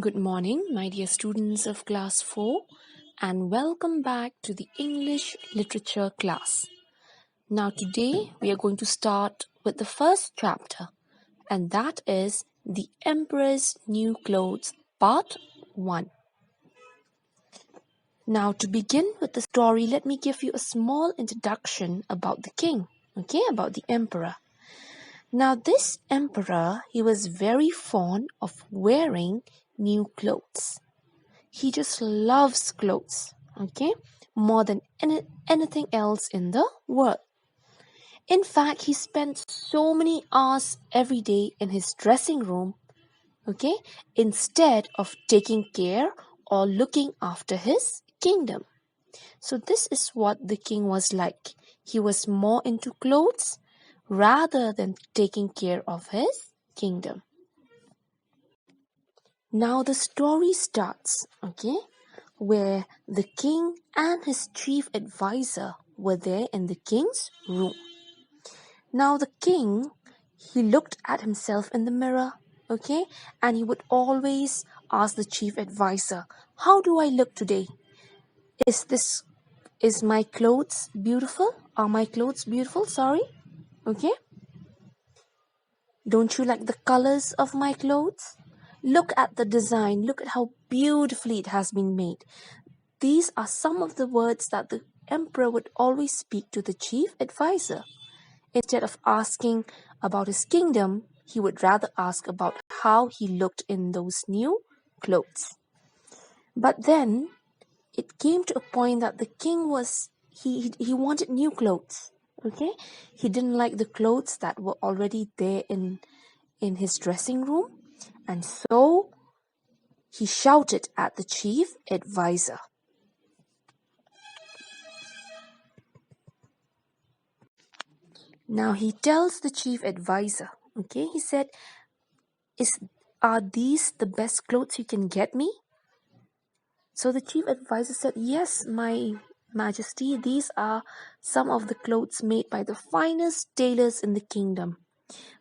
Good morning, my dear students of class 4, and welcome back to the English literature class. Now, today we are going to start with the first chapter, and that is The Emperor's New Clothes, Part 1. Now, to begin with the story, let me give you a small introduction about the king, about the emperor. Now, this emperor, he was very fond of wearing new clothes. He just loves clothes, more than anything else in the world. In fact, he spent so many hours every day in his dressing room, instead of taking care or looking after his kingdom. So this is what the king was like. He was more into clothes rather than taking care of his kingdom. Now the story starts, where the king and his chief advisor were there in the king's room. Now the king, he looked at himself in the mirror, and he would always ask the chief advisor, "How do I look today? Is my clothes beautiful? Are my clothes beautiful? Sorry, okay? Don't you like the colors of my clothes? Look at the design. Look at how beautifully it has been made." These are some of the words that the emperor would always speak to the chief advisor. Instead of asking about his kingdom, he would rather ask about how he looked in those new clothes. But then it came to a point that the king he wanted new clothes. He didn't like the clothes that were already there in his dressing room, and so he shouted at the chief advisor. Now he tells the chief advisor, he said, are these the best clothes you can get me? So the chief advisor said, "Yes, my majesty, these are some of the clothes made by the finest tailors in the kingdom."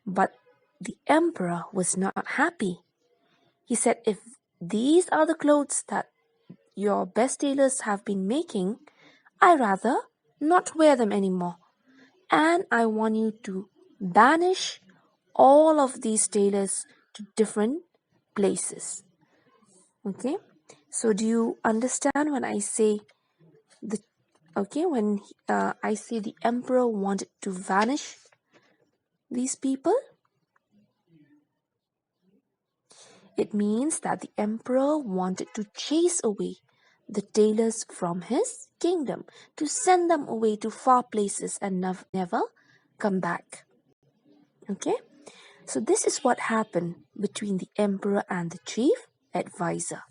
But the emperor was not happy. He said, "If these are the clothes that your best tailors have been making, I rather not wear them anymore. And I want you to banish all of these tailors to different places." So do you understand when I say I say the emperor wanted to vanish these people? It means that the emperor wanted to chase away the tailors from his kingdom, to send them away to far places and never come back. So this is what happened between the emperor and the chief advisor.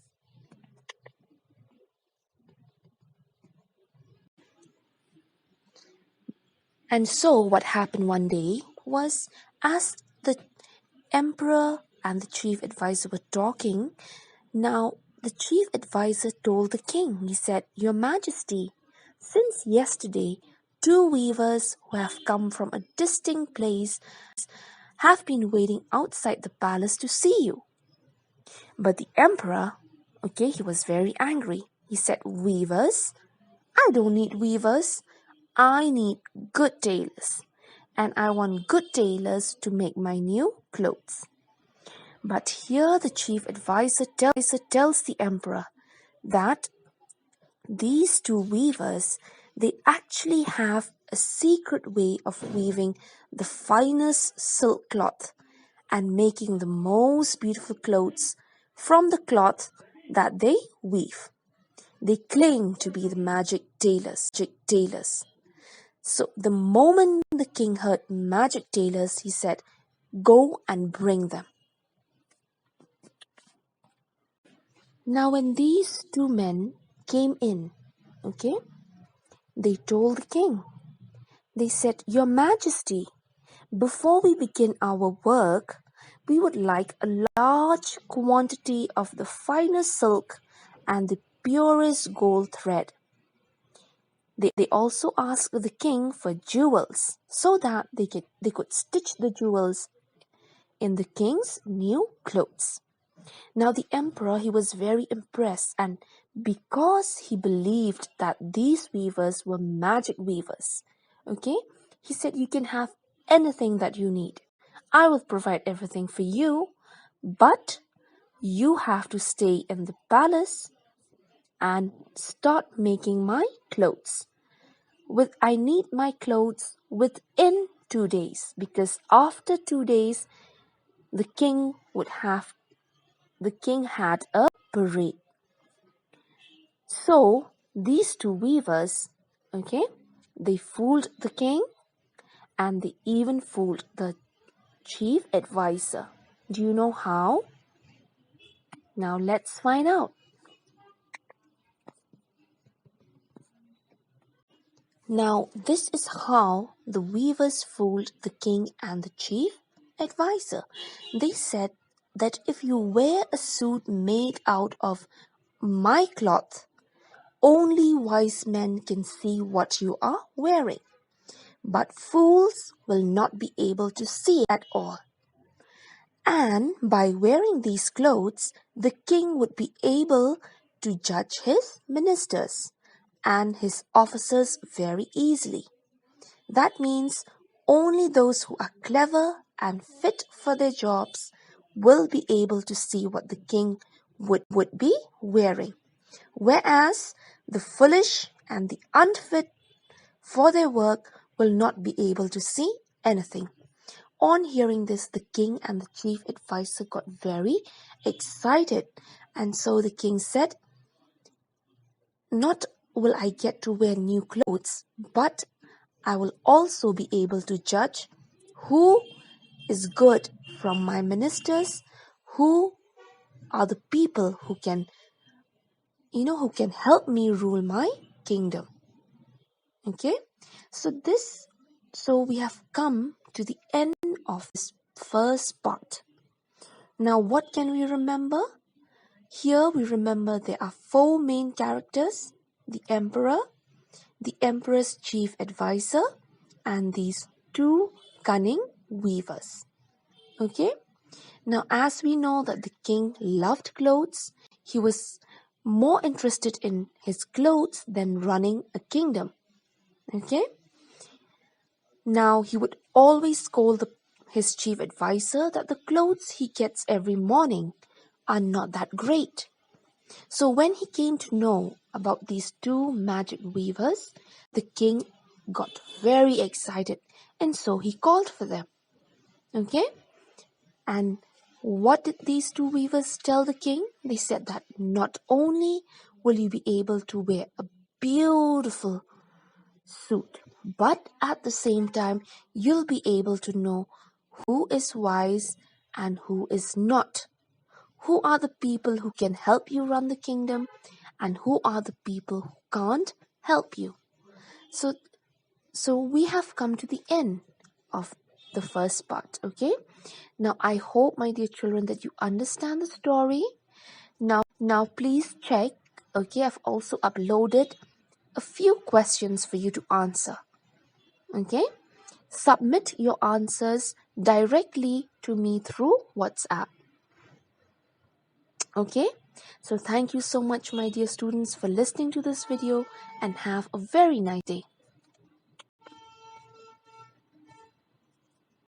And so what happened one day was, as the emperor and the chief advisor were talking, now the chief advisor told the king, he said, "Your Majesty, since yesterday, 2 weavers who have come from a distant place have been waiting outside the palace to see you." But the emperor, he was very angry. He said, "Weavers? I don't need weavers. I need good tailors. And I want good tailors to make my new clothes." But here the chief advisor tells the emperor that these 2 weavers, they actually have a secret way of weaving the finest silk cloth and making the most beautiful clothes from the cloth that they weave. They claim to be the magic tailors. So the moment the king heard magic tailors, he said, "Go and bring them." Now when these 2 men came in, they told the king. They said, "Your Majesty, before we begin our work, we would like a large quantity of the finest silk and the purest gold thread." They also asked the king for jewels so that they could stitch the jewels in the king's new clothes. Now the emperor, he was very impressed, and because he believed that these weavers were magic weavers, okay, he said, you can have anything that you need. I will provide everything for you, but you have to stay in the palace and start making my clothes. I need my clothes within 2 days, because after 2 days the king had a parade. So these two weavers, okay, they fooled the king, and they even fooled the chief advisor. Do you know how? Now let's find out. Now, this is how the weavers fooled the king and the chief advisor. They said that if you wear a suit made out of my cloth, only wise men can see what you are wearing, but fools will not be able to see it at all. And by wearing these clothes, the king would be able to judge his ministers and his officers very easily. That means only those who are clever and fit for their jobs will be able to see what the king would be wearing, whereas the foolish and the unfit for their work will not be able to see anything. On hearing this, the king and the chief advisor got very excited, and so the king said, not will I get to wear new clothes, but I will also be able to judge who is good from my ministers, who are the people who can help me rule my kingdom. Okay, so we have come to the end of this first part. Now what can we remember? Here we remember there are 4 main characters: the emperor, the emperor's chief advisor, and these 2 cunning weavers. Okay, now as we know that the king loved clothes, he was more interested in his clothes than running a kingdom. Okay, now he would always scold his chief advisor that the clothes he gets every morning are not that great. So when he came to know about these 2 magic weavers, the king got very excited, and so he called for them. Okay? And what did these 2 weavers tell the king? They said that not only will you be able to wear a beautiful suit, but at the same time, you'll be able to know who is wise and who is not. Who are the people who can help you run the kingdom, and who are the people who can't help you. So we have come to the end of the first part. Okay, now I hope, my dear children, that you understand the story. Now please check. Okay, I've also uploaded a few questions for you to answer. Okay, submit your answers directly to me through WhatsApp. Okay, so thank you so much, my dear students, for listening to this video, and have a very nice day.